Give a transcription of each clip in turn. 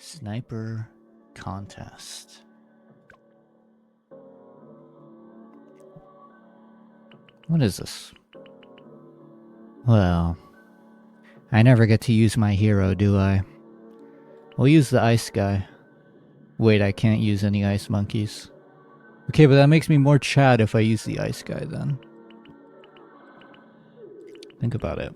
Sniper contest. What is this? Well, I never get to use my hero, do I? We'll use the ice guy. Wait, I can't use any ice monkeys. Okay, but that makes me more Chad if I use the ice guy then. Think about it.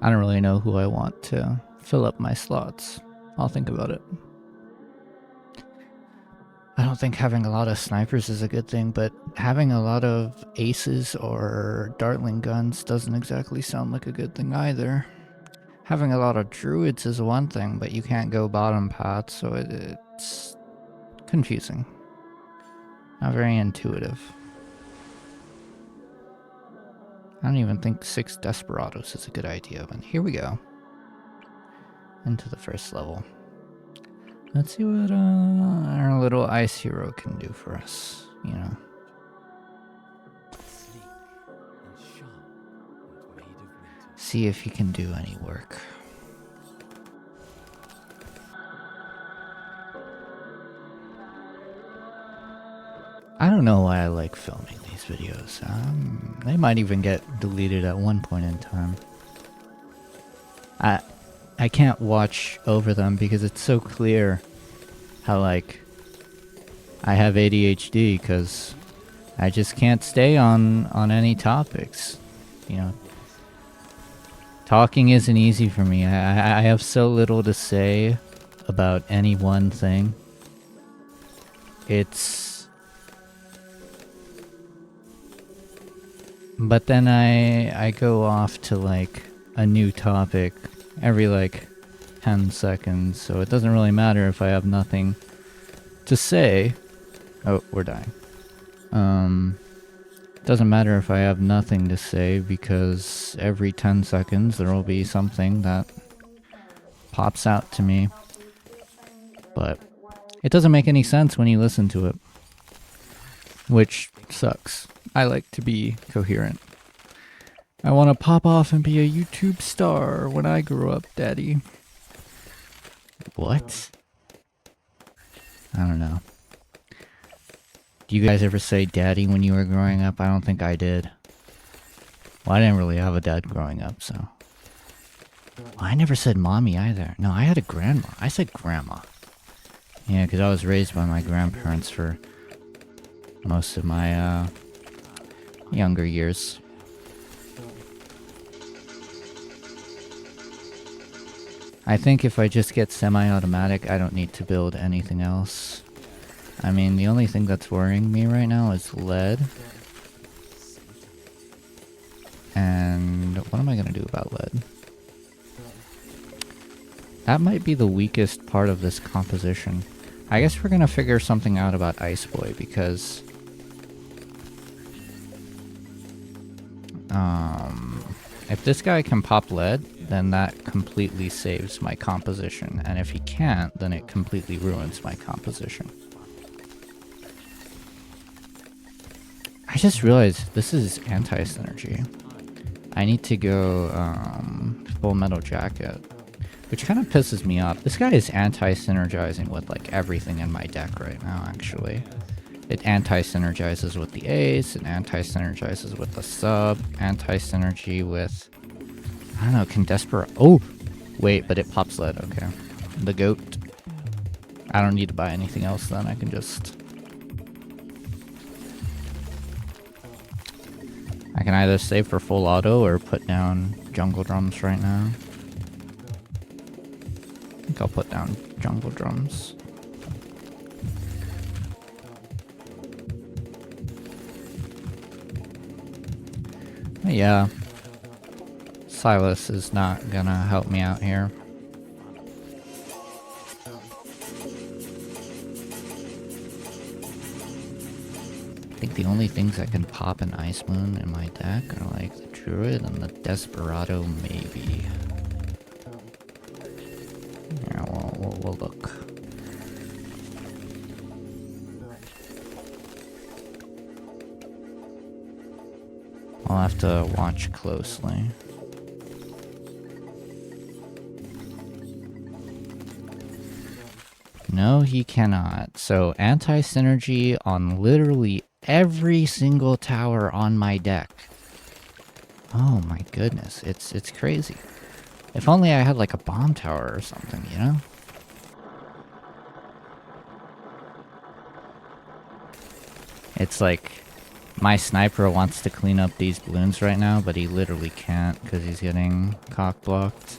I don't really know who I want to fill up my slots. I'll think about it. I don't think having a lot of snipers is a good thing, but having a lot of aces or dartling guns doesn't exactly sound like a good thing either. Having a lot of druids is one thing, but you can't go bottom path, so it's confusing. Not very intuitive. I don't even think 6 Desperados is a good idea, but here we go. Into the first level. Let's see what our little ice hero can do for us, you know. See if he can do any work. I don't know why I like filming these videos. They might even get deleted at one point in time. I can't watch over them because it's so clear how, like, I have ADHD because I just can't stay on any topics, you know. Talking isn't easy for me. I have so little to say about any one thing. But then I go off to like a new topic every like 10 seconds, so it doesn't really matter if I have nothing to say. Oh, we're dying. Doesn't matter if I have nothing to say because every 10 seconds there will be something that pops out to me. But it doesn't make any sense when you listen to it, which sucks. I like to be coherent. I want to pop off and be a YouTube star when I grow up, Daddy. What? I don't know. Do you guys ever say daddy when you were growing up? I don't think I did. Well, I didn't really have a dad growing up, so. Well, I never said mommy either. No, I had a grandma. I said grandma. Yeah, because I was raised by my grandparents for most of my younger years. I think if I just get semi-automatic, I don't need to build anything else. I mean, the only thing that's worrying me right now is lead. And what am I going to do about lead? That might be the weakest part of this composition. I guess we're going to figure something out about Ice Boy because if this guy can pop lead, then that completely saves my composition. And if he can't, then it completely ruins my composition. I just realized this is anti-synergy. I need to go Full Metal Jacket, which kind of pisses me off. This guy is anti-synergizing with like everything in my deck right now, actually. It anti-synergizes with the ace, it anti-synergizes with the sub, anti-synergy with, I don't know, can Desperate... Oh! Wait, but it pops lead, okay. The goat. I don't need to buy anything else then, I can just... I can either save for full auto or put down jungle drums right now. I think I'll put down jungle drums. But yeah, Silas is not gonna help me out here. I think the only things that can pop an Ice Moon in my deck are like the Druid and the Desperado, maybe. Yeah, we'll look. I'll have to watch closely. No, he cannot. So anti-synergy on literally every single tower on my deck. Oh my goodness, it's crazy. If only I had like a bomb tower or something, you know? It's like my sniper wants to clean up these balloons right now, but he literally can't because he's getting cock blocked.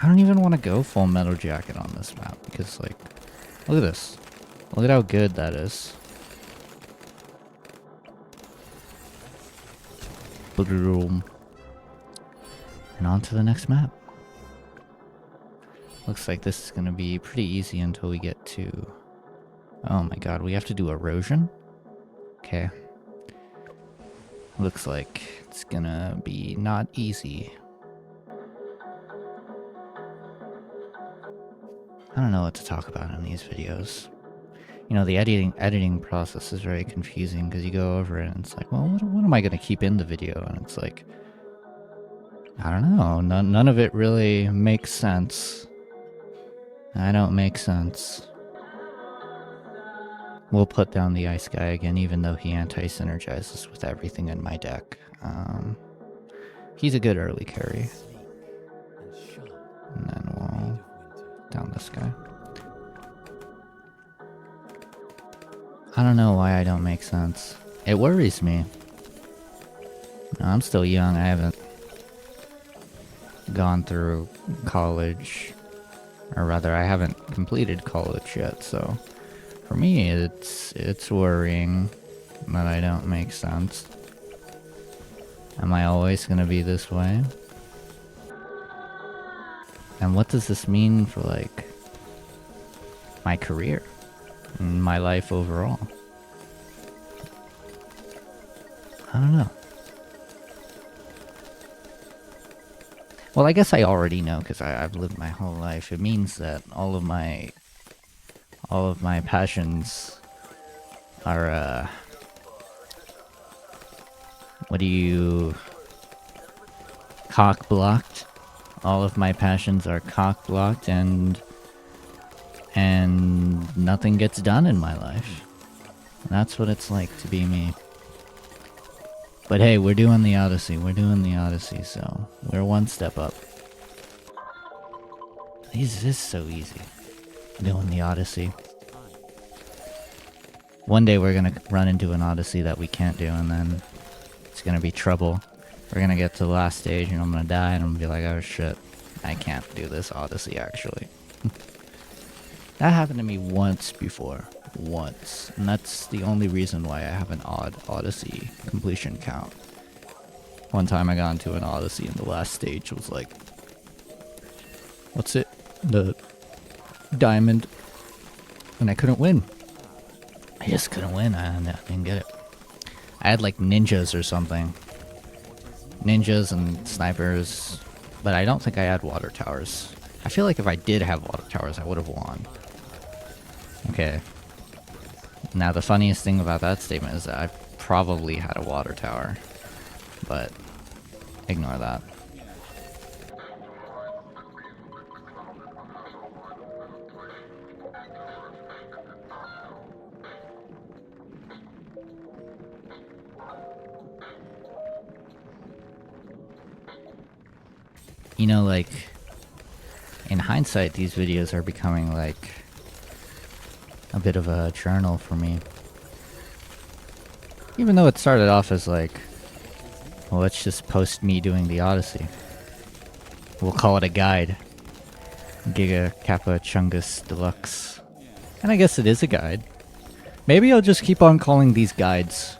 I don't even want to go full metal jacket on this map because, like, look at this. Look at how good that is. And on to the next map. Looks like this is going to be pretty easy until we get to... Oh my god, we have to do erosion? Okay. Looks like it's gonna be not easy. I don't know what to talk about in these videos. You know, the editing process is very confusing because you go over it and it's like, well, what am I going to keep in the video? And it's like, I don't know. None of it really makes sense. I don't make sense. We'll put down the ice guy again, even though he anti-synergizes with everything in my deck. He's a good early carry. And then we'll down this guy. I don't know why I don't make sense. It worries me. I'm still young. I haven't gone through college. Or rather, I haven't completed college yet, so... For me, it's worrying that I don't make sense. Am I always gonna be this way? And what does this mean for, like, my career? And my life overall? I don't know. Well, I guess I already know, because I've lived my whole life. It means that all of my passions are, cock blocked. All of my passions are cock blocked, and nothing gets done in my life. That's what it's like to be me. But hey, we're doing the Odyssey. So we're one step up. This is so easy. Doing the Odyssey. One day we're gonna run into an Odyssey that we can't do, and then it's gonna be trouble. We're gonna get to the last stage, and I'm gonna die, and I'm gonna be like, oh shit, I can't do this Odyssey, actually. That happened to me once before. Once. And that's the only reason why I have an odd Odyssey completion count. One time I got into an Odyssey, and the last stage was like... What's it? The... diamond. And I couldn't win. I just couldn't win. I didn't get it. I had like ninjas or something. Ninjas and snipers. But I don't think I had water towers. I feel like if I did have water towers, I would have won. Okay. Now the funniest thing about that statement is that I probably had a water tower. But ignore that. You know, like, in hindsight, these videos are becoming, like, a bit of a journal for me. Even though it started off as, like, well, let's just post me doing the Odyssey. We'll call it a guide. Giga Kappa Chungus Deluxe. And I guess it is a guide. Maybe I'll just keep on calling these guides.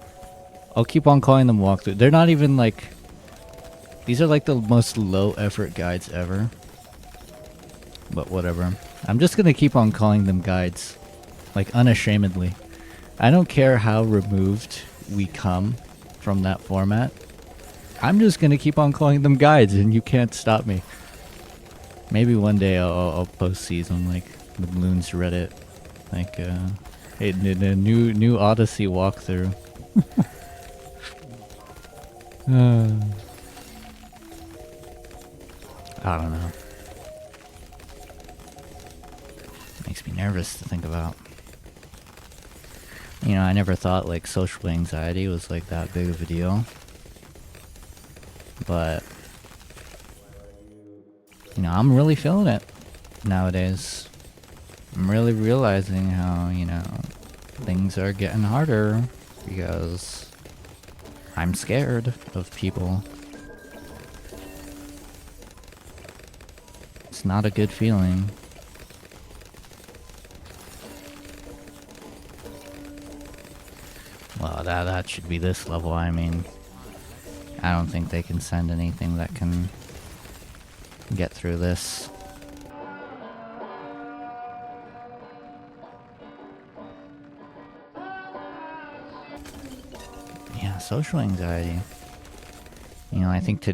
I'll keep on calling them walkthrough. They're not even, like... These are like the most low effort guides ever. But whatever. I'm just gonna keep on calling them guides. Like unashamedly. I don't care how removed we come from that format. I'm just gonna keep on calling them guides and you can't stop me. Maybe one day I'll post these on like the Bloons Reddit. Like hey, the new Odyssey walkthrough. I don't know. nervous to think about. You know, I never thought like social anxiety was like that big of a deal. But, you know, I'm really feeling it nowadays. I'm really realizing how, you know, things are getting harder because I'm scared of people. It's not a good feeling. Well, that should be this level. I mean, I don't think they can send anything that can get through this. Yeah, social anxiety. You know, I think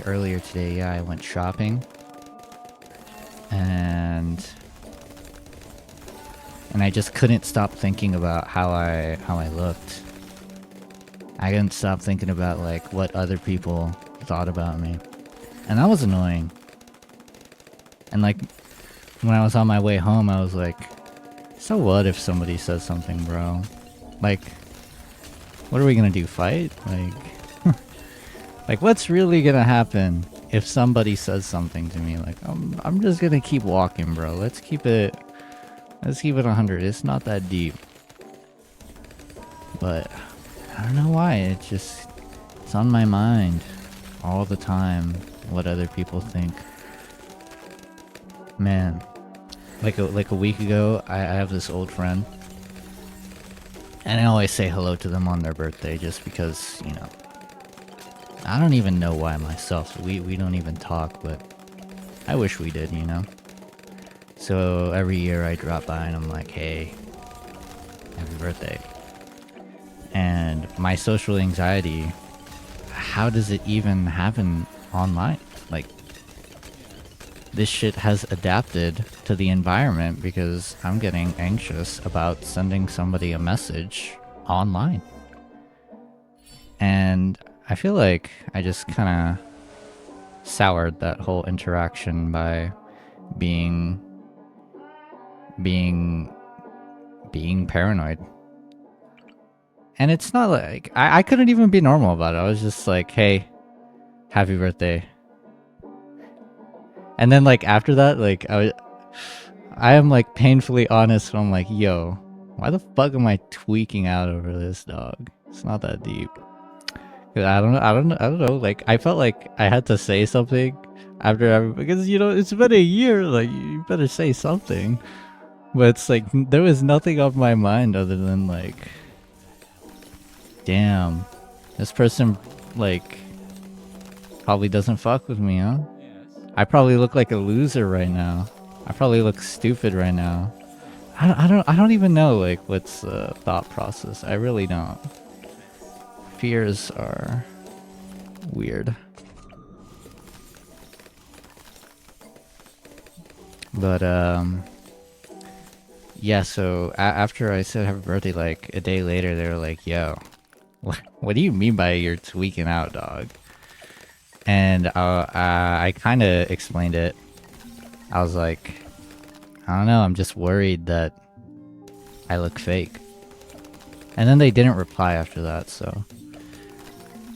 earlier today, yeah, I went shopping. And I just couldn't stop thinking about how I looked. I couldn't stop thinking about like what other people thought about me. And that was annoying. And like when I was on my way home, I was like, so what if somebody says something, bro? Like, what are we gonna do, fight? Like like what's really gonna happen if somebody says something to me? Like, I'm just gonna keep walking, bro. Let's keep it 100. It's not that deep. But I don't know why. It's on my mind all the time what other people think. Man, like a week ago, I have this old friend, and I always say hello to them on their birthday just because, you know, I don't even know why myself. We don't even talk, but I wish we did, you know? So every year I drop by and I'm like, hey, happy birthday. And my social anxiety, how does it even happen online? Like, this shit has adapted to the environment because I'm getting anxious about sending somebody a message online. And I feel like I just kind of soured that whole interaction by being paranoid. And it's not like I couldn't even be normal about it. I was just like, hey, happy birthday. And then like after that, like I am like painfully honest. I'm like, yo, why the fuck am I tweaking out over this, dog? It's not that deep. I don't know. Like I felt like I had to say something after because, you know, it's been a year. Like, you better say something. But it's like there was nothing on my mind other than like, damn, this person like probably doesn't fuck with me, huh? I probably look like a loser right now. I probably look stupid right now. I don't even know like what's the thought process. I really don't. Fears are weird. But yeah, so after I said happy birthday, like a day later, they were like, yo, what do you mean by you're tweaking out, dog? And I kind of explained it. I was like, I don't know, I'm just worried that I look fake. And then they didn't reply after that, so...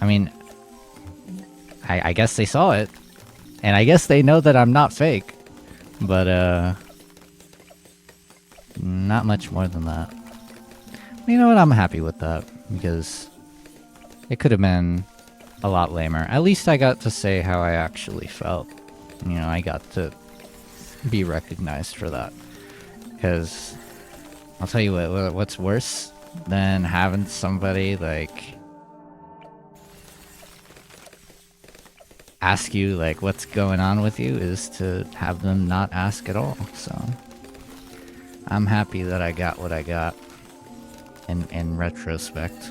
I mean, I guess they saw it. And I guess they know that I'm not fake. But, not much more than that. You know what, I'm happy with that. Because it could have been a lot lamer. At least I got to say how I actually felt. You know, I got to be recognized for that. Because I'll tell you what's worse than having somebody like ask you like what's going on with you is to have them not ask at all. So I'm happy that I got what I got in retrospect.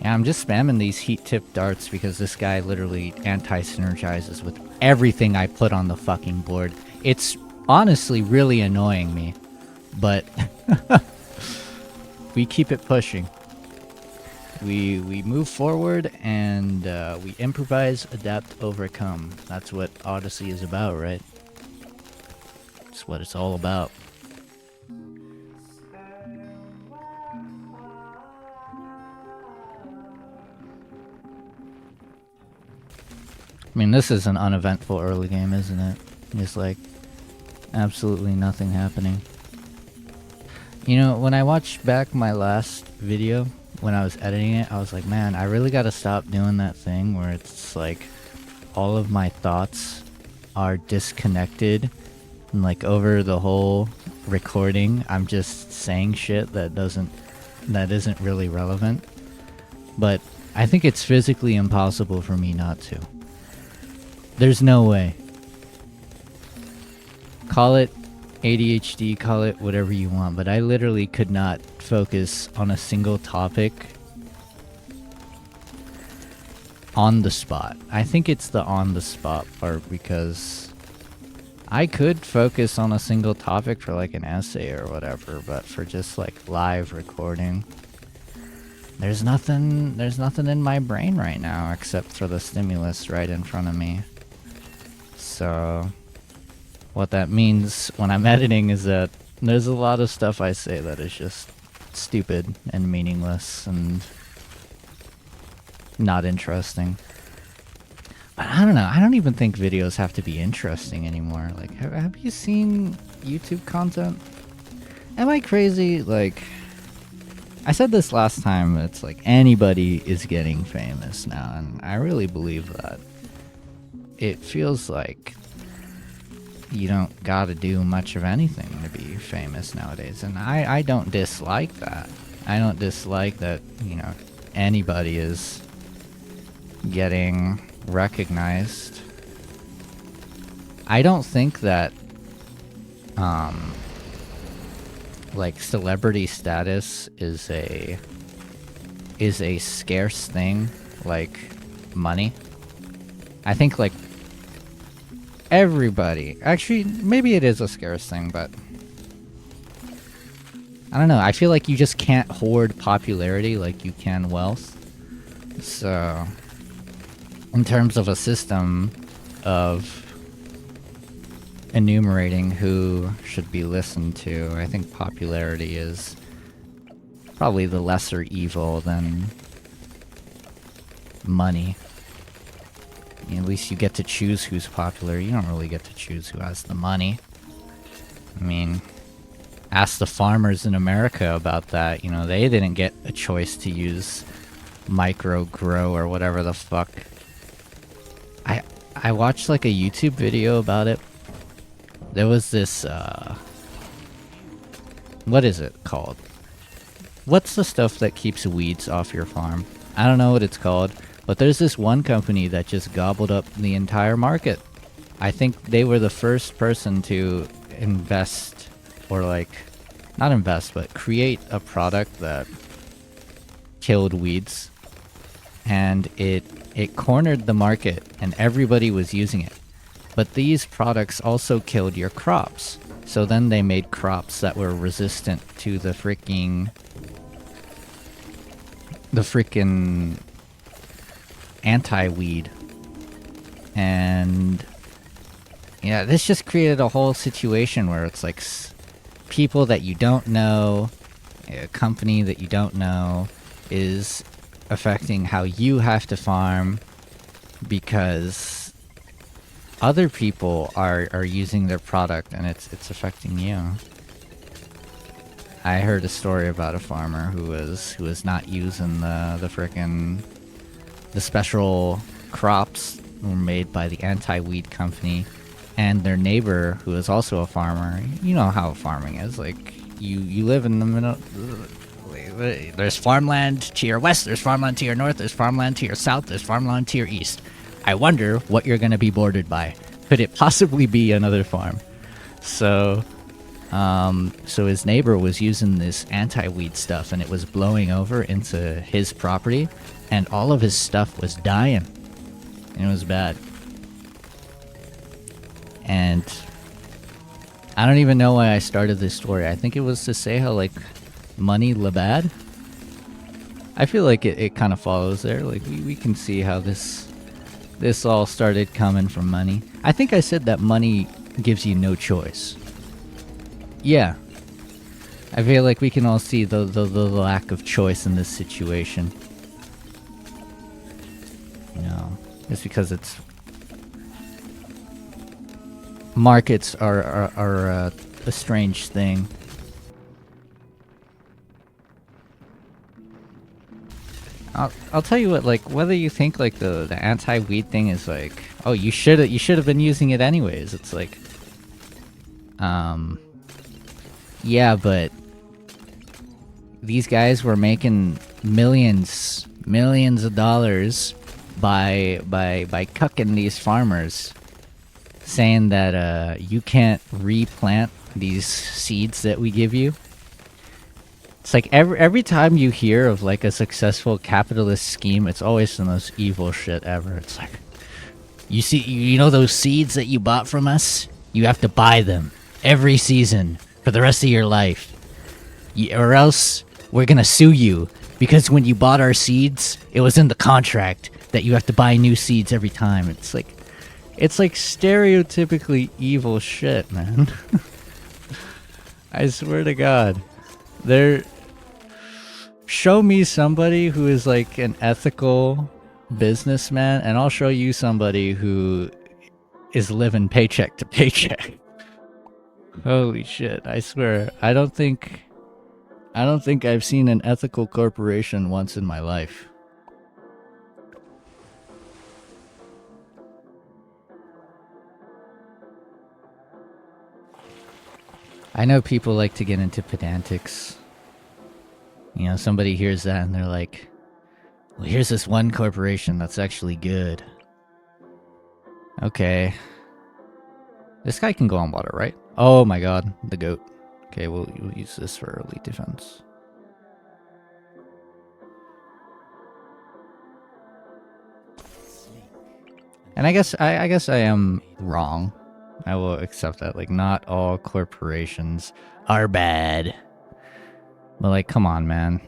Yeah, I'm just spamming these heat tip darts because this guy literally anti-synergizes with everything I put on the fucking board. It's honestly really annoying me, but we keep it pushing. We move forward and we improvise, adapt, overcome. That's what Odyssey is about, right? It's what it's all about. I mean, this is an uneventful early game, isn't it? Just like absolutely nothing happening. You know, when I watched back my last video, when I was editing it, I was like, man, I really gotta stop doing that thing where it's like all of my thoughts are disconnected and like over the whole recording I'm just saying shit that isn't really relevant. But I think it's physically impossible for me not to. There's no way. Call it ADHD, call it whatever you want, but I literally could not focus on a single topic on the spot. I think it's the on the spot part, because I could focus on a single topic for like an essay or whatever, but for just like live recording, there's nothing in my brain right now except for the stimulus right in front of me. So what that means when I'm editing is that there's a lot of stuff I say that is just stupid and meaningless and not interesting. But I don't know, I don't even think videos have to be interesting anymore. Like, have you seen YouTube content? Am I crazy? Like, I said this last time, it's like anybody is getting famous now, and I really believe that. It feels like you don't gotta do much of anything to be famous nowadays, and I don't dislike that. I don't dislike that, you know, anybody is getting recognized. I don't think that like celebrity status is a scarce thing like money. I think like everybody, actually maybe it is a scarce thing, but I don't know, I feel like you just can't hoard popularity like you can wealth. So in terms of a system of enumerating who should be listened to, I think popularity is probably the lesser evil than money. I mean, at least you get to choose who's popular. You don't really get to choose who has the money. I mean, ask the farmers in America about that. You know, they didn't get a choice to use micro grow or whatever the fuck. I watched like a YouTube video about it. There was this, what is it called? What's the stuff that keeps weeds off your farm? I don't know what it's called, but there's this one company that just gobbled up the entire market. I think they were the first person to invest, or like, not invest, but create a product that killed weeds. And it cornered the market and everybody was using it. But these products also killed your crops. So then they made crops that were resistant to the freaking anti-weed. And yeah, this just created a whole situation where it's like people that you don't know, a company that you don't know is affecting how you have to farm because other people are using their product and it's affecting you. I heard a story about a farmer who was not using the special crops were made by the anti-weed company, and their neighbor, who is also a farmer. You know how farming is, like you live in the middle. There's farmland to your west, there's farmland to your north, there's farmland to your south, there's farmland to your east. I wonder what you're going to be bordered by. Could it possibly be another farm? So his neighbor was using this anti-weed stuff, and it was blowing over into his property, and all of his stuff was dying. And it was bad. And I don't even know why I started this story. I think it was to say how, like, money la bad. I feel like it kind of follows there. Like we can see how this all started coming from money. I think I said that money gives you no choice. Yeah. I feel like we can all see the lack of choice in this situation. You know, it's because it's markets are a strange thing. I'll tell you what, like, whether you think like the anti-weed thing is like, oh, you should have been using it anyways. It's like, yeah, but these guys were making millions of dollars by cucking these farmers, saying that you can't replant these seeds that we give you. It's like every time you hear of like a successful capitalist scheme, it's always the most evil shit ever. It's like, you know those seeds that you bought from us? You have to buy them every season for the rest of your life, or else we're gonna sue you, because when you bought our seeds, it was in the contract that you have to buy new seeds every time. It's like stereotypically evil shit, man. I swear to God. Show me somebody who is like an ethical businessman, and I'll show you somebody who is living paycheck to paycheck. Holy shit, I swear. I don't think I've seen an ethical corporation once in my life. I know people like to get into pedantics. You know, somebody hears that and they're like, well, here's this one corporation that's actually good. Okay. This guy can go on water, right? Oh my god, the goat. Okay, we'll use this for elite defense. And I guess I am wrong. I will accept that. Like, not all corporations are bad. But like, come on, man.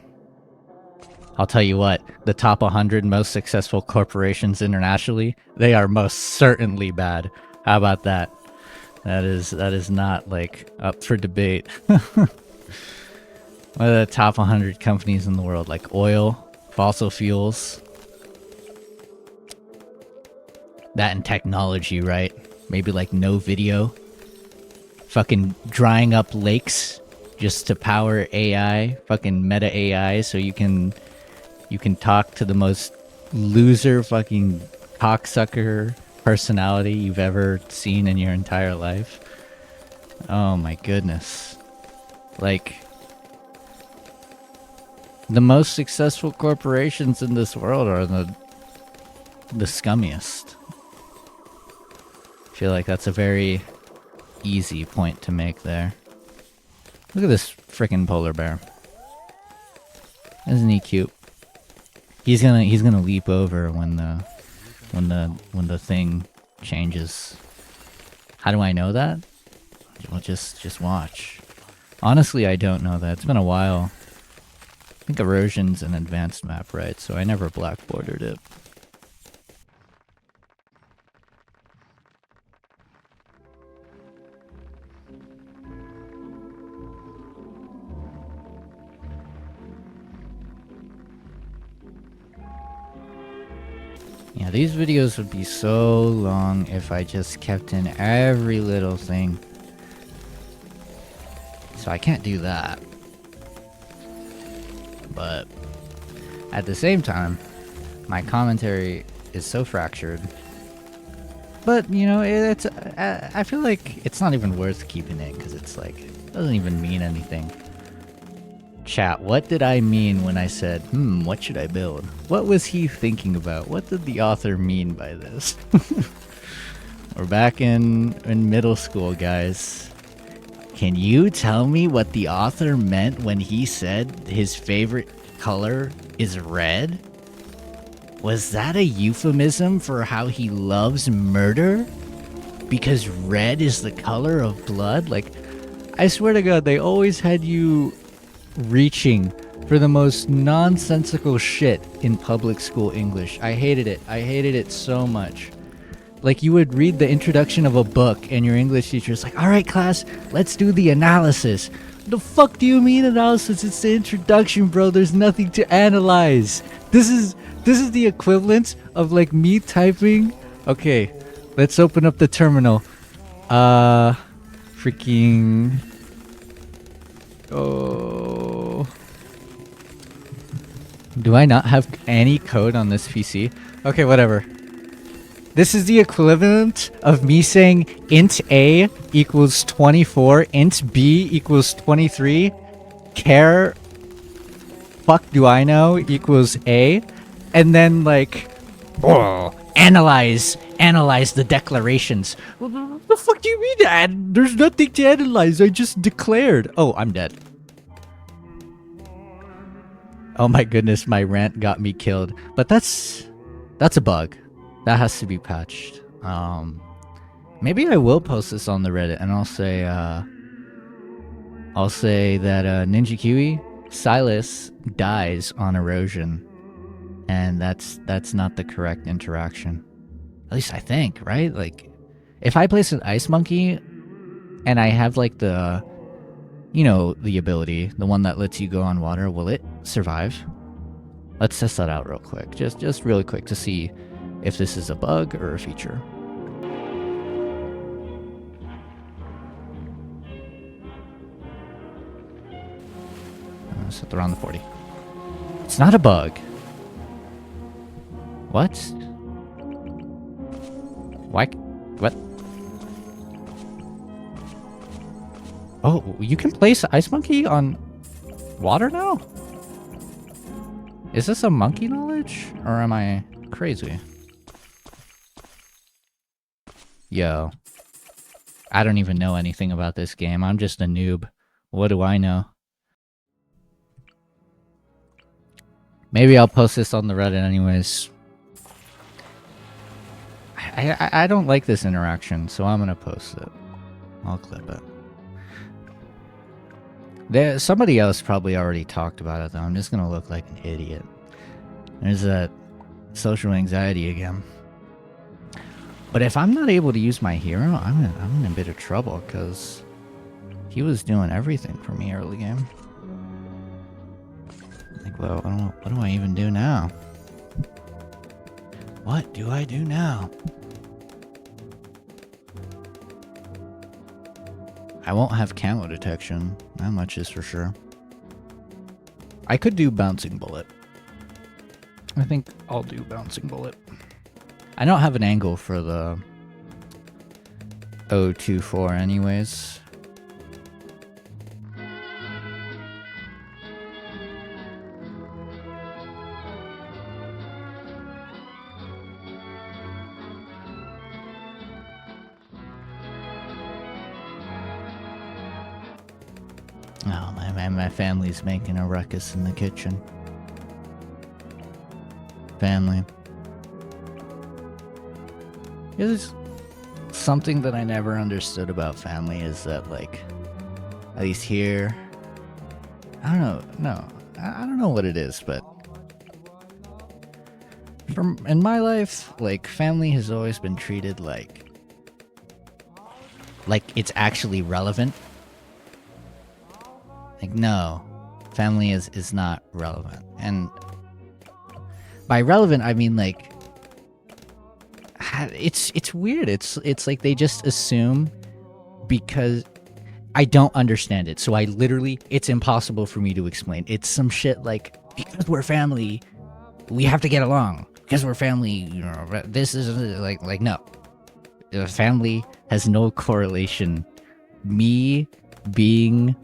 I'll tell you what, the top 100 most successful corporations internationally, they are most certainly bad. How about that? That is not, like, up for debate. What are the top 100 companies in the world? Like oil, fossil fuels. That and technology, right? Maybe like no video. Fucking drying up lakes just to power AI, fucking meta AI, so you can talk to the most loser fucking cocksucker personality you've ever seen in your entire life. Oh my goodness. Like, the most successful corporations in this world are the scummiest. I feel like that's a very easy point to make there. Look at this frickin' polar bear. Isn't he cute? He's gonna leap over when the thing changes. How do I know that? Well, just watch. Honestly, I don't know that. It's been a while. I think erosion's an advanced map, right? So I never blackboarded it. Yeah, these videos would be so long if I just kept in every little thing. So I can't do that. But at the same time, my commentary is so fractured. But, you know, I feel like it's not even worth keeping in, because it's like, it doesn't even mean anything. Chat, what did I mean when I said, what should I build? What was he thinking about? What did the author mean by this? We're back in middle school, guys. Can you tell me what the author meant when he said his favorite color is red? Was that a euphemism for how he loves murder? Because red is the color of blood? Like, I swear to God, they always had you reaching for the most nonsensical shit in public school English. I hated it. I hated it so much. Like, you would read the introduction of a book and your English teacher's like, all right, class, let's do the analysis. The fuck do you mean analysis? It's the introduction, bro. There's nothing to analyze. This is the equivalent of like me typing. Okay, let's open up the terminal. Freaking. Oh. Do I not have any code on this PC? Okay, whatever. This is the equivalent of me saying int A equals 24, int B equals 23, char fuck do I know equals A, and then like, oh, analyze the declarations. What the fuck do you mean, Dad? There's nothing to analyze. I just declared. Oh, I'm dead. Oh my goodness, my rant got me killed. But that's a bug. That has to be patched. Maybe I will post this on the Reddit and I'll say that Ninja Kiwi Silas dies on erosion, and that's not the correct interaction. At least I think, right? Like, if I place an ice monkey and I have like the, you know, the ability, the one that lets you go on water, will it survive? Let's test that out real quick. Just really quick to see if this is a bug or a feature. Set around the 40. It's not a bug. What? Why? What? Oh, you can place Ice Monkey on water now? Is this a monkey knowledge? Or am I crazy? Yo. I don't even know anything about this game. I'm just a noob. What do I know? Maybe I'll post this on the Reddit anyways. I don't like this interaction, so I'm gonna post it. I'll clip it. Somebody else probably already talked about it though. I'm just gonna look like an idiot. There's that social anxiety again. But if I'm not able to use my hero, I'm in a bit of trouble because he was doing everything for me early game. Like, well, what do I even do now? What do I do now? I won't have camo detection. That much is for sure. I could do bouncing bullet. I think I'll do bouncing bullet. I don't have an angle for the 024 anyways. Oh, my family's making a ruckus in the kitchen. Family. There's something that I never understood about family is that, like, at least here, I don't know what it is, but in my life, like, family has always been treated like it's actually relevant. Like, no, family is not relevant. And by relevant, I mean, like, it's weird. It's like they just assume because I don't understand it. So I literally, it's impossible for me to explain. It's some shit like, because we're family, we have to get along. Because we're family, you know, this is like no. The family has no correlation. Me being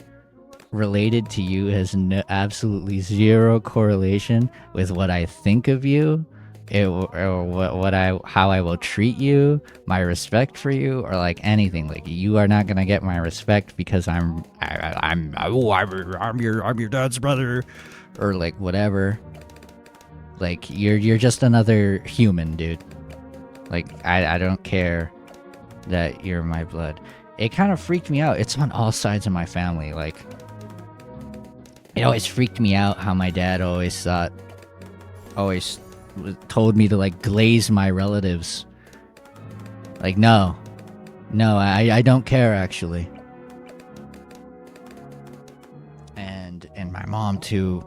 related to you has absolutely zero correlation with what I think of you, or how I will treat you, my respect for you, or like anything. Like, you are not gonna get my respect because I'm your dad's brother, or like whatever. Like, you're just another human, dude. Like, I don't care that you're my blood. It kind of freaked me out. It's on all sides of my family. Like, It always freaked me out how my dad always told me to like glaze my relatives. Like, no, I don't care actually. And my mom too.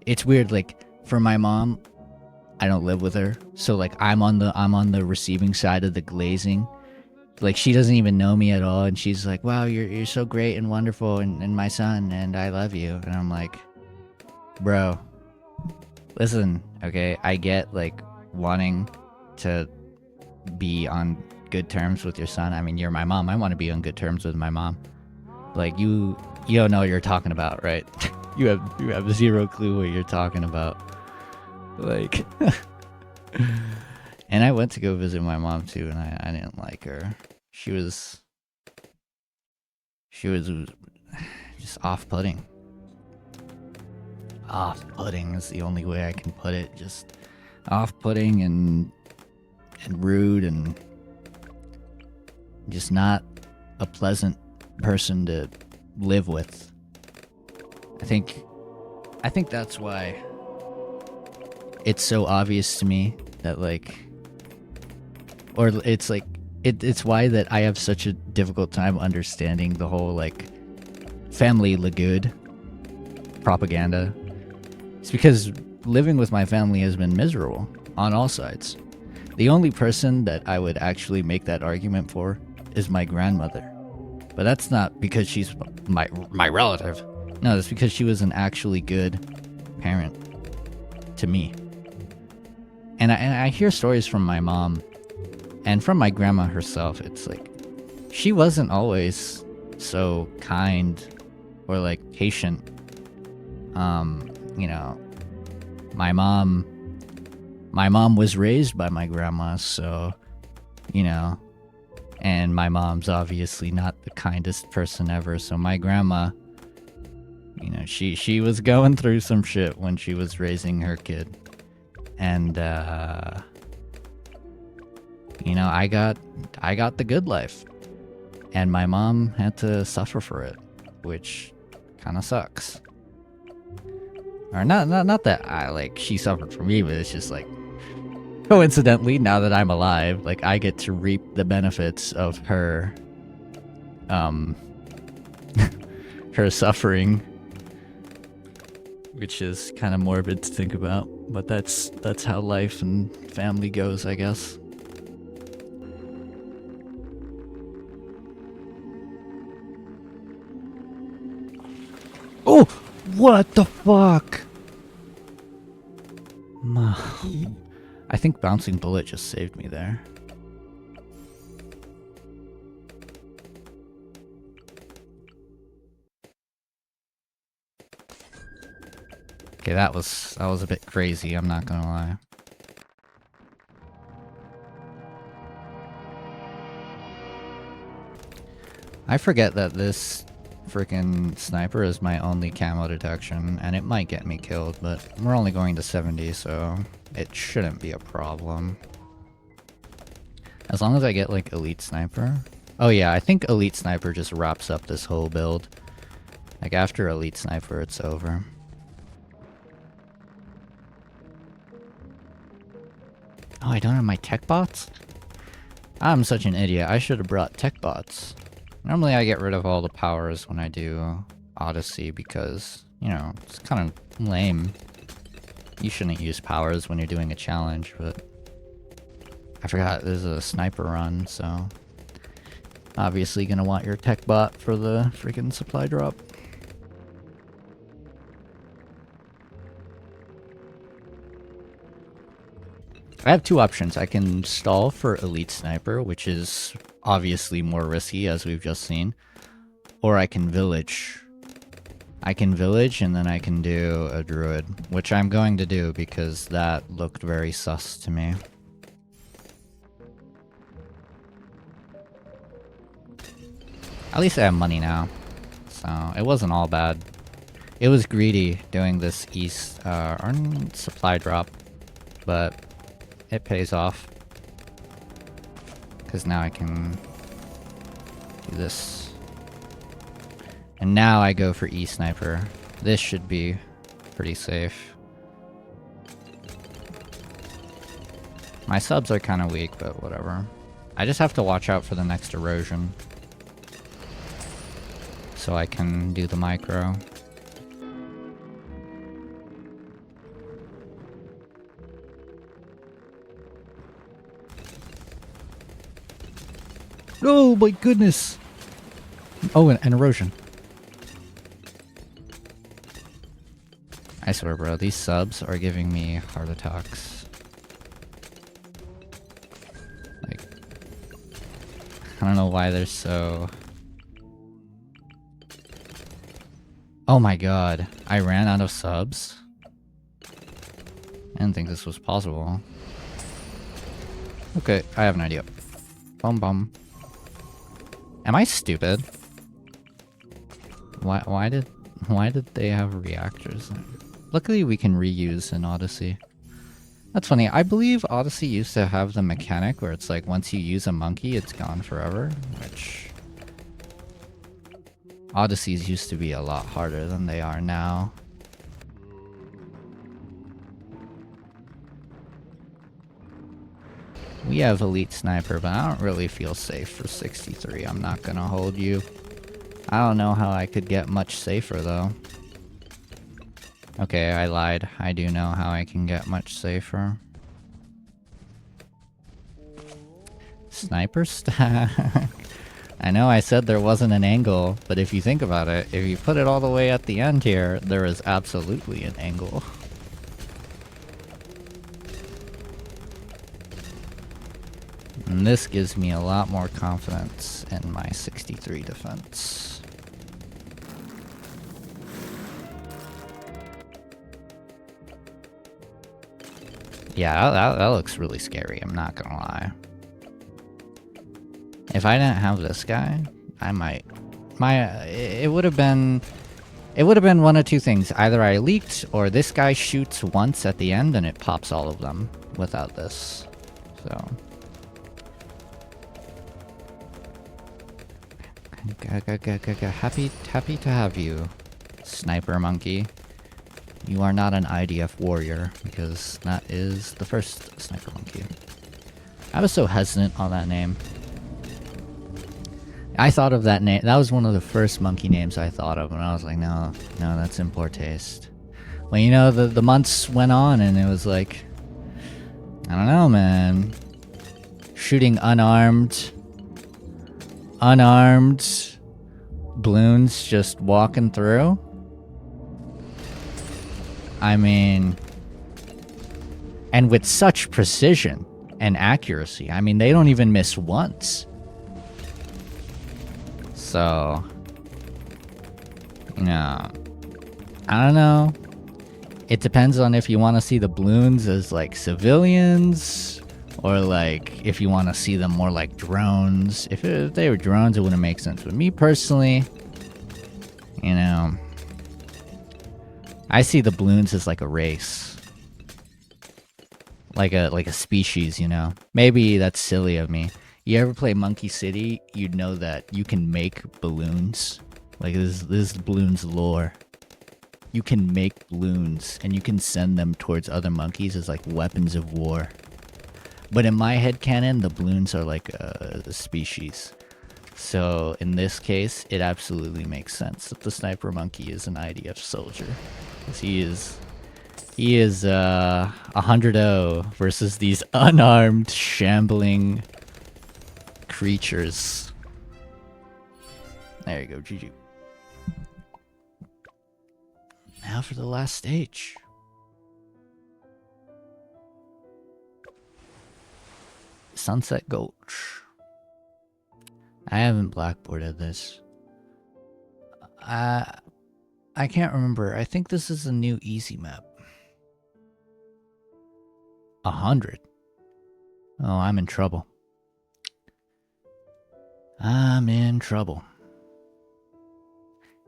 It's weird. Like for my mom, I don't live with her, so like I'm on the receiving side of the glazing. Like she doesn't even know me at all, and she's like, "Wow, you're so great and wonderful, and my son, and I love you." And I'm like, "Bro, listen, okay? I get like wanting to be on good terms with your son. I mean, you're my mom. I want to be on good terms with my mom. Like you don't know what you're talking about, right? you have zero clue what you're talking about. Like." And I went to go visit my mom too, and I didn't like her. She was just off-putting. Off-putting is the only way I can put it. Just off-putting and rude and just not a pleasant person to live with. I think that's why it's so obvious to me that like, or it's like, it's why that I have such a difficult time understanding the whole like family Lagood propaganda. It's because living with my family has been miserable on all sides. The only person that I would actually make that argument for is my grandmother. But that's not because she's my relative. No, it's because she was an actually good parent to me. And I hear stories from my mom and from my grandma herself. It's like she wasn't always so kind or like patient. You know, my mom was raised by my grandma, so, you know, and my mom's obviously not the kindest person ever. So my grandma, you know, she was going through some shit when she was raising her kid. And, you know, I got the good life, and my mom had to suffer for it, which kind of sucks. Or not that I like she suffered for me, but it's just like coincidentally, now that I'm alive, like I get to reap the benefits of her her suffering, which is kind of morbid to think about, but that's how life and family goes, I guess. Oh, what the fuck? I think Bouncing Bullet just saved me there. Okay, that was a bit crazy, I'm not gonna lie. I forget that this freaking sniper is my only camo detection, and it might get me killed, but we're only going to 70, so it shouldn't be a problem. As long as I get, like, Elite Sniper. Oh yeah, I think Elite Sniper just wraps up this whole build. Like, after Elite Sniper, it's over. Oh, I don't have my tech bots? I'm such an idiot. I should have brought tech bots. Normally I get rid of all the powers when I do Odyssey because, you know, it's kind of lame. You shouldn't use powers when you're doing a challenge, but I forgot there's a sniper run, so obviously gonna want your tech bot for the freaking supply drop. I have two options. I can stall for Elite Sniper, which is obviously more risky, as we've just seen. Or I can village. I can village, and then I can do a druid, which I'm going to do because that looked very sus to me. At least I have money now, so it wasn't all bad. It was greedy doing this east supply drop, but it pays off. Because now I can do this. And now I go for E-Sniper. This should be pretty safe. My subs are kind of weak, but whatever. I just have to watch out for the next erosion. So I can do the micro. Oh my goodness! Oh, an erosion. I swear, bro, these subs are giving me heart attacks. Like, I don't know why they're so... Oh my god, I ran out of subs? I didn't think this was possible. Okay, I have an idea. Bum bum. Am I stupid? Why did they have reactors? Luckily we can reuse in Odyssey. That's funny. I believe Odyssey used to have the mechanic where it's like once you use a monkey, it's gone forever, which Odysseys used to be a lot harder than they are now. We have Elite Sniper, but I don't really feel safe for 63. I'm not gonna hold you. I don't know how I could get much safer, though. Okay, I lied. I do know how I can get much safer. Sniper stack. I know I said there wasn't an angle, but if you think about it, if you put it all the way at the end here, there is absolutely an angle. And this gives me a lot more confidence in my 63 defense. Yeah, that looks really scary, I'm not gonna lie. If I didn't have this guy, I might... It would have been one of two things. Either I leaked, or this guy shoots once at the end and it pops all of them without this. So... Happy to have you, Sniper Monkey. You are not an IDF warrior, because that is the first Sniper Monkey. I was so hesitant on that name. I thought of that name. That was one of the first monkey names I thought of, and I was like, no, that's in poor taste. Well, you know, the months went on, and it was like, I don't know, man. Shooting unarmed Bloons just walking through. I mean, and with such precision and accuracy. I mean, they don't even miss once. So, you know, I don't know. It depends on if you want to see the Bloons as like civilians, or like if you want to see them more like drones. If they were drones, it wouldn't make sense. But me personally, you know, I see the Bloons as like a race, like a species. You know, maybe that's silly of me. You ever play Monkey City? You'd know that you can make balloons. Like this is Bloons lore. You can make balloons and you can send them towards other monkeys as like weapons of war. But in my headcanon, the Bloons are like a species. So in this case, it absolutely makes sense that the Sniper Monkey is an IDF soldier. Because he is 100-0 versus these unarmed, shambling creatures. There you go, GG. Now for the last stage. Sunset Gulch. I haven't blackboarded this. I can't remember. I think this is a new easy map. 100. Oh, I'm in trouble. I'm in trouble.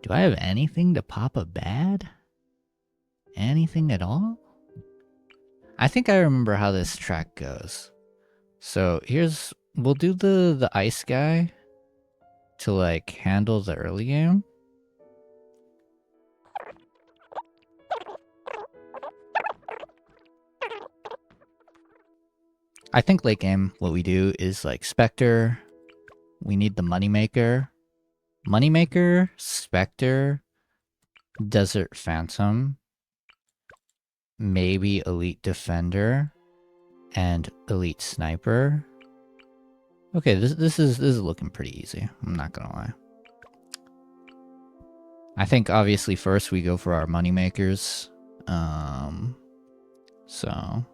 Do I have anything to pop a bad? Anything at all? I think I remember how this track goes. So we'll do the ice guy to like handle the early game. I think late game, what we do is like Spectre. We need the Moneymaker. Moneymaker, Spectre, Desert Phantom, maybe Elite Defender, and Elite Sniper. Okay, this is looking pretty easy. I'm not gonna lie. I think obviously first we go for our Moneymakers. So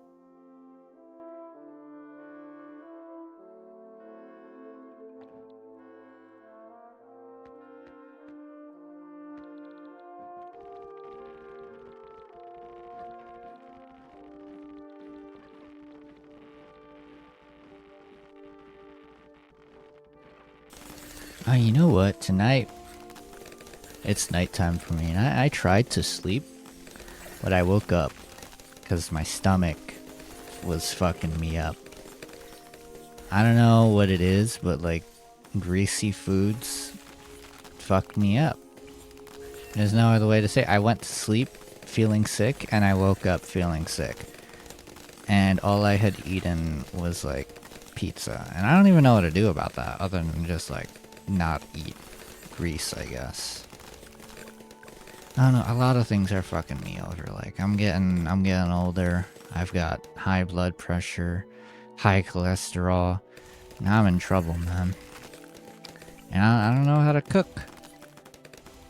you know what? Tonight, it's nighttime for me, and I tried to sleep, but I woke up because my stomach was fucking me up. I don't know what it is, but like greasy foods fucked me up. There's no other way to say it. I went to sleep feeling sick, and I woke up feeling sick. And all I had eaten was like pizza, and I don't even know what to do about that other than just like not eat grease, I guess. I don't know, a lot of things are fucking me over. Like I'm getting older. I've got high blood pressure, high cholesterol. Now I'm in trouble, man. And I don't know how to cook.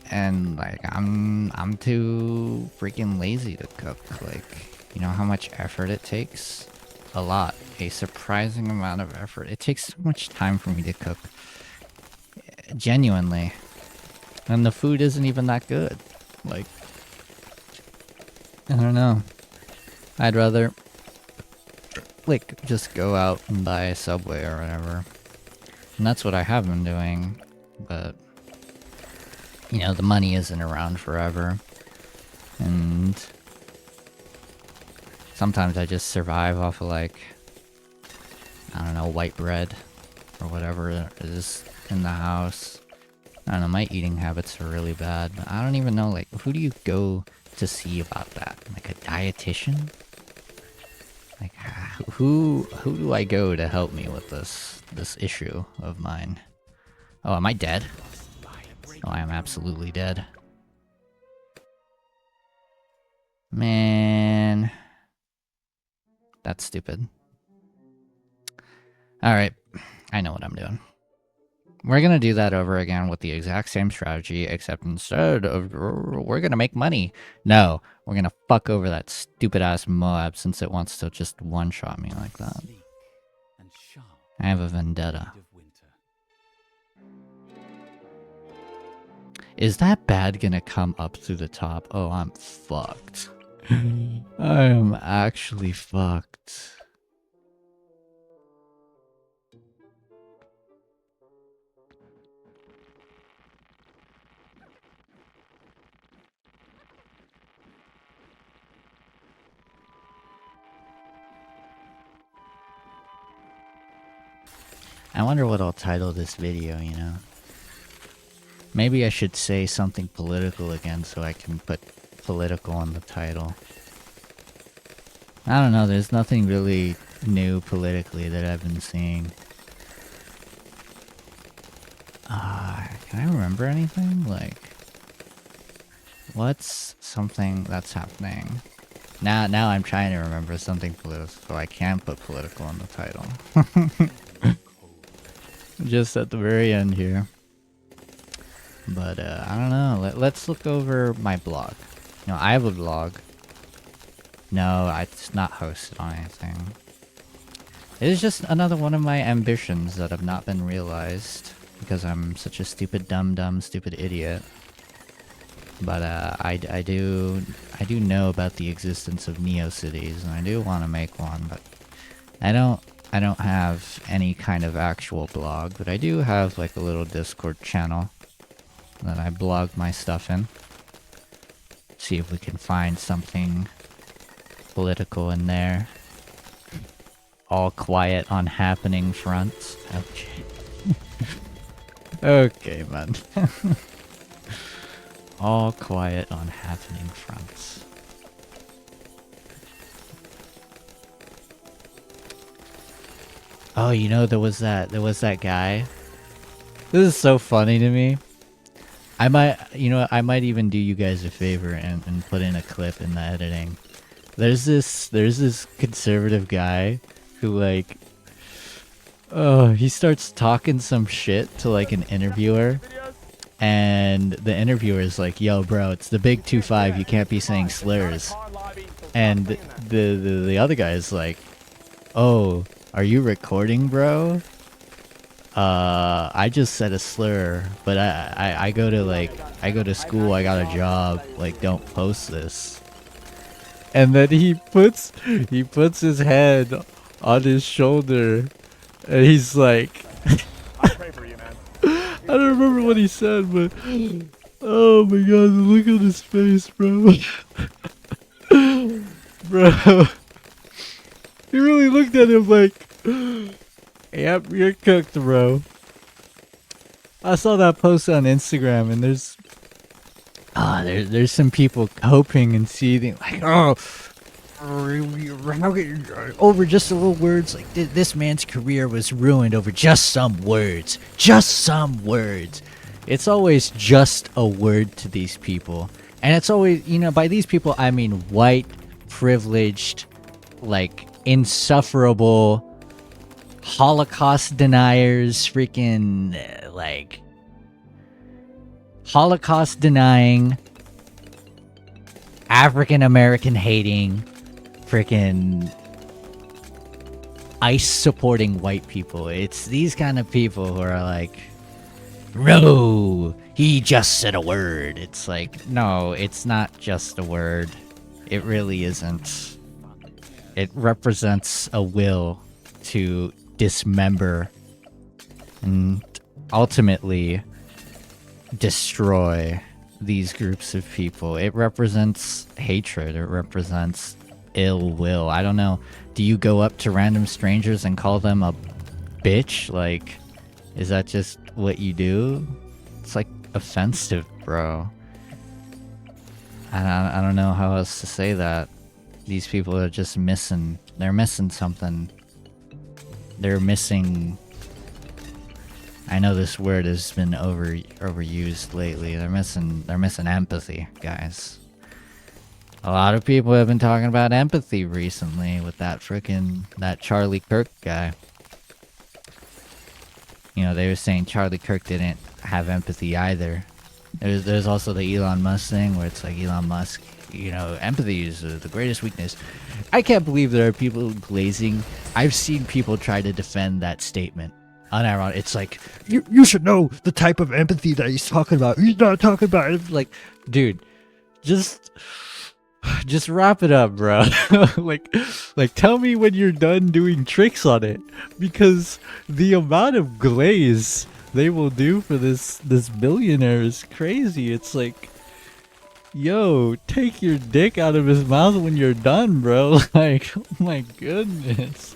And like I'm too freaking lazy to cook. Like, you know how much effort it takes? A lot. A surprising amount of effort. It takes so much time for me to cook. Genuinely. And the food isn't even that good. Like, I don't know. I'd rather, like, just go out and buy a Subway or whatever. And that's what I have been doing. But, you know, the money isn't around forever. And sometimes I just survive off of, like, I don't know, white bread or whatever is in the house. I don't know, my eating habits are really bad. I don't even know, like, who do you go to see about that? Like a dietitian? Like, who do I go to help me with this issue of mine? Oh, am I dead? Oh, I am absolutely dead. Man. That's stupid. Alright, I know what I'm doing. We're gonna do that over again with the exact same strategy, except instead of we're gonna make money. No, we're gonna fuck over that stupid ass Moab since it wants to just one-shot me like that. I have a vendetta. Is that bad gonna come up through the top? Oh, I'm fucked. I am actually fucked. I wonder what I'll title this video, you know? Maybe I should say something political again so I can put political in the title. I don't know, there's nothing really new politically that I've been seeing. Can I remember anything? Like, what's something that's happening? Now I'm trying to remember something political so I can put political in the title. Just at the very end here. But, I don't know. Let's look over my blog. No, I have a blog. No, it's not hosted on anything. It is just another one of my ambitions that have not been realized. Because I'm such a stupid, stupid idiot. But, I do know about the existence of Neo-Cities, and I do want to make one, but I don't have any kind of actual blog, but I do have, like, a little Discord channel that I blog my stuff in. See if we can find something political in there. All quiet on happening fronts. Okay. Okay, man. All quiet on happening fronts. Oh, you know, there was that guy. This is so funny to me. I might, I might even do you guys a favor and put in a clip in the editing. There's this conservative guy who like, oh, he starts talking some shit to like an interviewer, and the interviewer is like, "Yo, bro, it's the big 2-5. You can't be saying slurs." And the other guy is like, "Oh, are you recording, bro? I just said a slur, but I go to school, I got a job, like don't post this." And then he puts his head on his shoulder and he's like, I'll pray for you, man. I don't remember what he said, but oh my god, look at his face, bro. Bro. He really looked at him like, yep, you're cooked, bro. I saw that post on Instagram, and there's some people coping and seething like, oh, over just a little words, like this man's career was ruined over just some words. It's always just a word to these people, and it's always, by these people I mean white, privileged, like insufferable Holocaust deniers, freaking like Holocaust denying, African American hating, freaking ICE supporting white people. It's these kind of people who are like, no, he just said a word. It's like, no, it's not just a word. It really isn't. It represents a will to dismember and ultimately destroy these groups of people. It represents hatred. It represents ill will. I don't know. Do you go up to random strangers and call them a bitch? Like, is that just what you do? It's like offensive, bro. I don't know how else to say that. These people are just missing. They're missing something. They're missing. I know this word has been overused lately. They're missing empathy, guys. A lot of people have been talking about empathy recently with that Charlie Kirk guy. They were saying Charlie Kirk didn't have empathy either. There's also the Elon Musk thing where it's like Elon Musk, empathy is the greatest weakness. I can't believe there are people glazing. I've seen people try to defend that statement. Unironic. It's like, you should know the type of empathy that he's talking about. He's not talking about it. Like, dude, just wrap it up, bro. like tell me when you're done doing tricks on it, because the amount of glaze they will do for this billionaire is crazy. It's like, yo, take your dick out of his mouth when you're done, bro. Like, oh my goodness.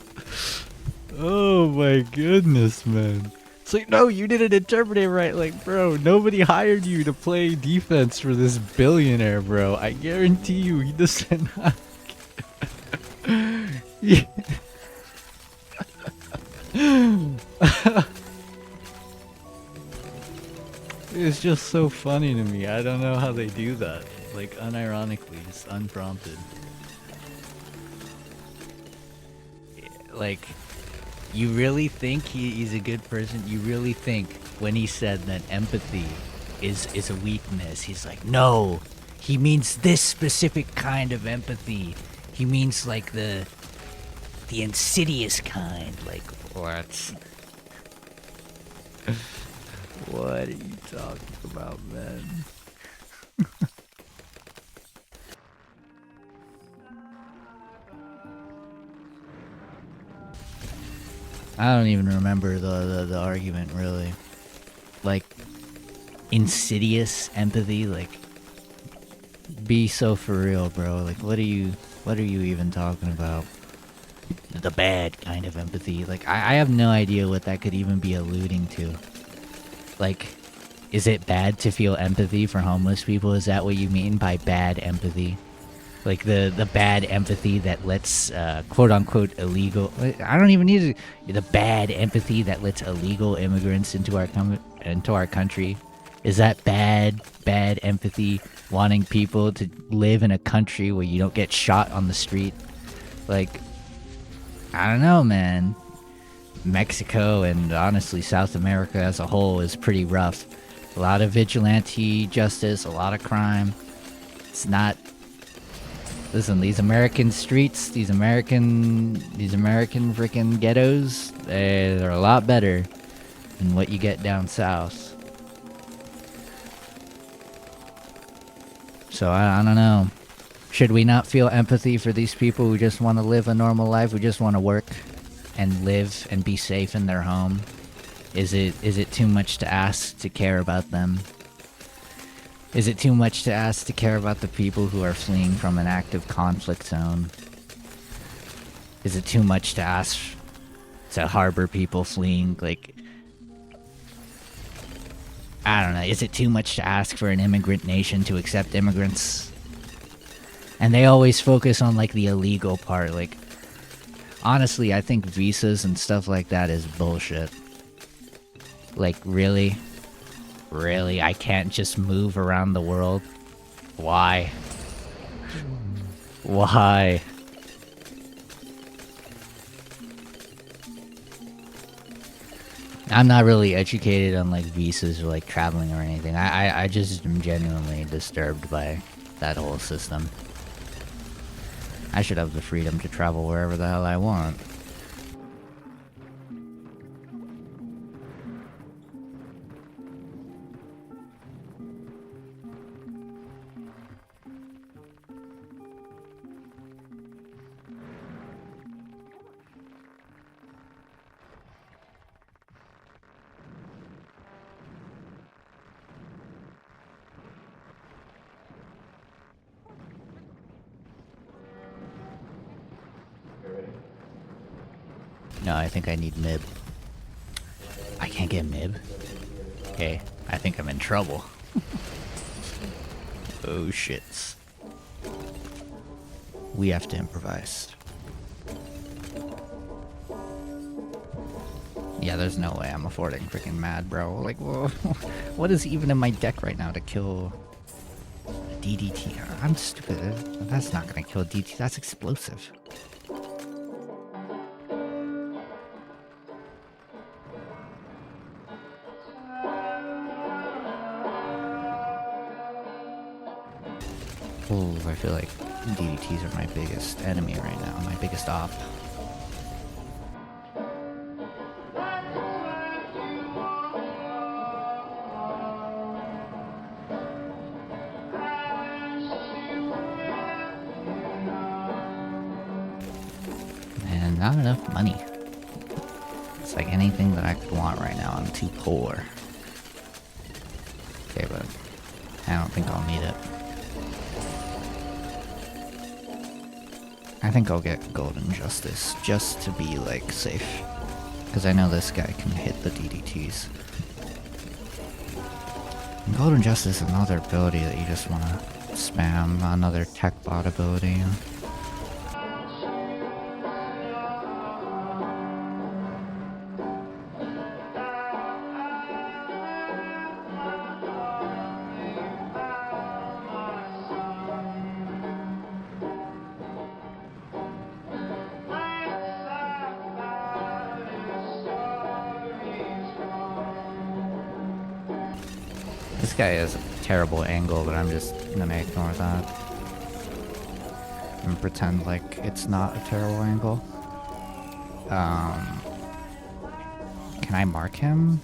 Oh my goodness, man. It's like, no, you didn't interpret it right. Like, bro, nobody hired you to play defense for this billionaire, bro. I guarantee you, he doesn't. It's just so funny to me. I don't know how they do that. Like, unironically, it's unprompted. Like, you really think he's a good person? You really think when he said that empathy is a weakness, he's like, no, he means this specific kind of empathy. He means like the insidious kind. Like, what? What are you talking about, man? I don't even remember the argument, really. Like, insidious empathy, like, be so for real, bro. Like, what are you even talking about? The bad kind of empathy. Like, I have no idea what that could even be alluding to. Like, is it bad to feel empathy for homeless people? Is that what you mean by bad empathy? Like the bad empathy that lets quote unquote illegal. I don't even need the bad empathy that lets illegal immigrants into our country. Is that bad empathy wanting people to live in a country where you don't get shot on the street? Like, I don't know, man. Mexico and honestly South America as a whole is pretty rough. A lot of vigilante justice, a lot of crime. It's not. Listen, these American streets, these American freaking ghettos, they're a lot better than what you get down south. So I don't know. Should we not feel empathy for these people who just want to live a normal life, who just want to work and live and be safe in their home? Is it too much to ask to care about them? Is it too much to ask to care about the people who are fleeing from an active conflict zone? Is it too much to ask to harbor people fleeing, like... I don't know, is it too much to ask for an immigrant nation to accept immigrants? And they always focus on, like, the illegal part, like... Honestly, I think visas and stuff like that is bullshit. Like, really? Really? I can't just move around the world? Why? Why? I'm not really educated on, like, visas or, like, traveling or anything. I just am genuinely disturbed by that whole system. I should have the freedom to travel wherever the hell I want. No, I think I need MIB. I can't get MIB? Okay, I think I'm in trouble. Oh shits. We have to improvise. Yeah, there's no way I'm affording freaking mad, bro. Like, whoa. What is even in my deck right now to kill a DDT? I'm stupid. That's not gonna kill a DDT. That's explosive. Oh, I feel like DDTs are my biggest enemy right now, my biggest op. And not enough money. It's like anything that I could want right now, I'm too poor. Okay, but I don't think I'll need it. I think I'll get Golden Justice, just to be, like, safe. Because I know this guy can hit the DDTs. And Golden Justice is another ability that you just want to spam, another tech bot ability. This guy has a terrible angle, but I'm just gonna ignore that. And pretend like it's not a terrible angle. Can I mark him?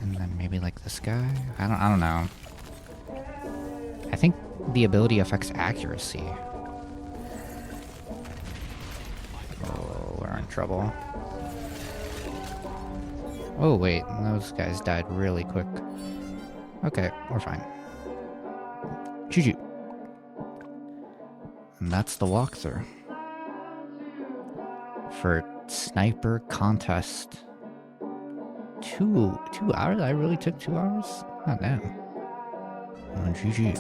And then maybe like this guy? I don't know. I think the ability affects accuracy. Oh, we're in trouble. Oh wait, those guys died really quick. Okay, we're fine. GG. And that's the walkthrough. For sniper contest. 2 hours? I really took 2 hours? Oh damn. GG.